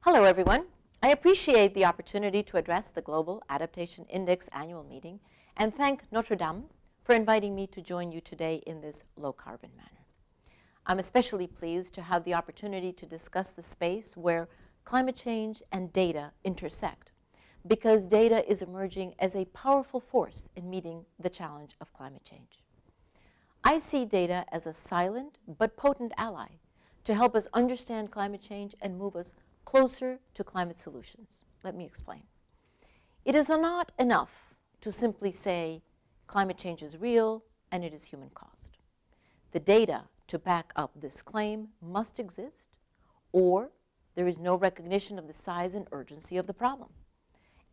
Hello, everyone. I appreciate the opportunity to address the Global Adaptation Index annual meeting and thank Notre Dame for inviting me to join you today in this low-carbon manner. I'm especially pleased to have the opportunity to discuss the space where climate change and data intersect, because data is emerging as a powerful force in meeting the challenge of climate change. I see data as a silent but potent ally to help us understand climate change and move us closer to climate solutions. Let me explain. It is not enough to simply say climate change is real and it is human caused. The data to back up this claim must exist, or there is no recognition of the size and urgency of the problem.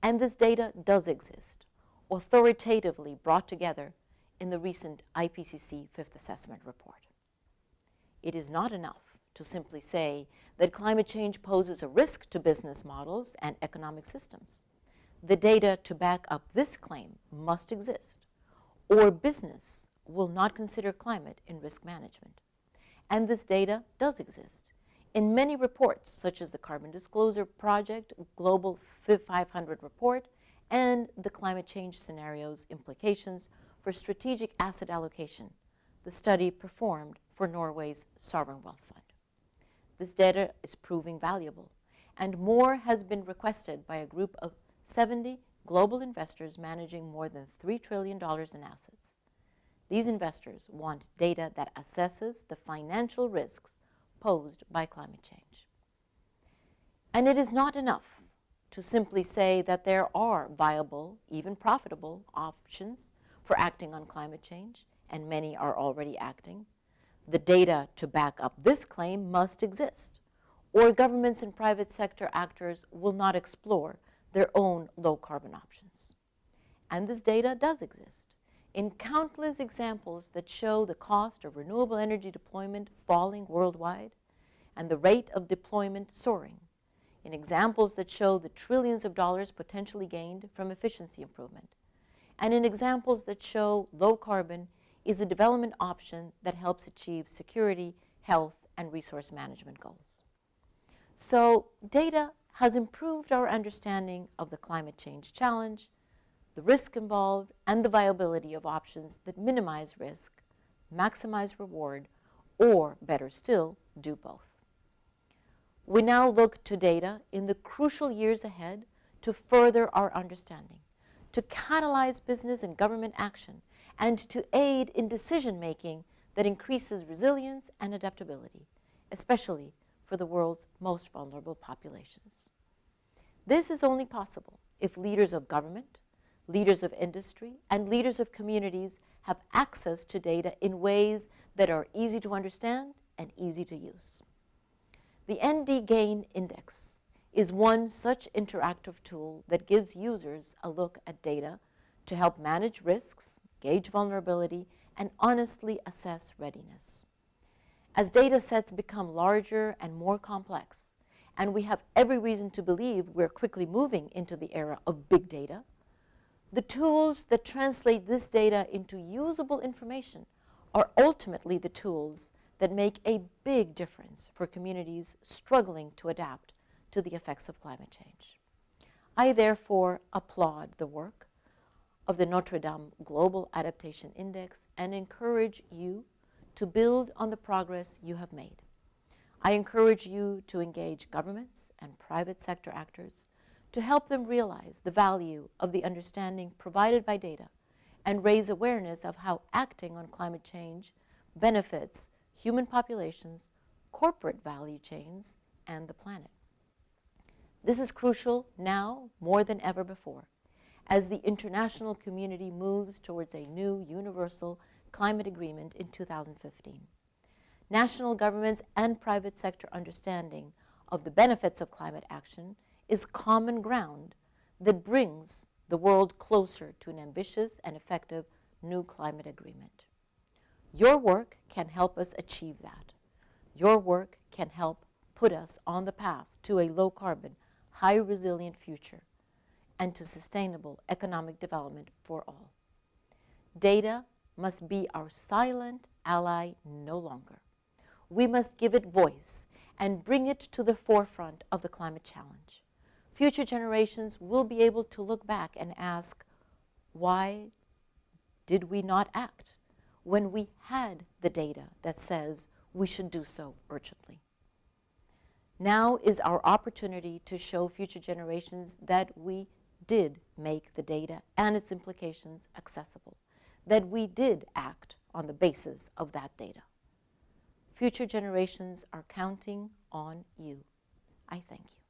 And this data does exist, authoritatively brought together in the recent IPCC Fifth Assessment Report. It is not enough to simply say that climate change poses a risk to business models and economic systems. The data to back up this claim must exist, or business will not consider climate in risk management. And this data does exist in many reports, such as the Carbon Disclosure Project Global 500 report and the Climate Change Scenarios Implications for Strategic Asset Allocation, the study performed for Norway's Sovereign Wealth Fund. This data is proving valuable, and more has been requested by a group of 70 global investors managing more than $3 trillion in assets. These investors want data that assesses the financial risks posed by climate change. And it is not enough to simply say that there are viable, even profitable, options for acting on climate change, and many are already acting. The data to back up this claim must exist, or governments and private sector actors will not explore their own low-carbon options. And this data does exist in countless examples that show the cost of renewable energy deployment falling worldwide and the rate of deployment soaring, in examples that show the trillions of dollars potentially gained from efficiency improvement, and in examples that show low carbon is a development option that helps achieve security, health, and resource management goals. So data has improved our understanding of the climate change challenge, the risk involved, and the viability of options that minimize risk, maximize reward, or better still, do both. We now look to data in the crucial years ahead to further our understanding, to catalyze business and government action, and to aid in decision-making that increases resilience and adaptability, especially for the world's most vulnerable populations. This is only possible if leaders of government, leaders of industry, and leaders of communities have access to data in ways that are easy to understand and easy to use. The ND Gain Index is one such interactive tool that gives users a look at data to help manage risks, gauge vulnerability, and honestly assess readiness. As data sets become larger and more complex, and we have every reason to believe we're quickly moving into the era of big data, the tools that translate this data into usable information are ultimately the tools that make a big difference for communities struggling to adapt to the effects of climate change. I therefore applaud the work of the Notre Dame Global Adaptation Index and encourage you to build on the progress you have made. I encourage you to engage governments and private sector actors to help them realize the value of the understanding provided by data and raise awareness of how acting on climate change benefits human populations, corporate value chains, and the planet. This is crucial now more than ever before, as the international community moves towards a new universal climate agreement in 2015. National governments and private sector understanding of the benefits of climate action is common ground that brings the world closer to an ambitious and effective new climate agreement. Your work can help us achieve that. Your work can help put us on the path to a low-carbon, high-resilient future and to sustainable economic development for all. Data must be our silent ally no longer. We must give it voice and bring it to the forefront of the climate challenge. Future generations will be able to look back and ask, why did we not act when we had the data that says we should do so urgently? Now is our opportunity to show future generations that we did make the data and its implications accessible, that we did act on the basis of that data. Future generations are counting on you. I thank you.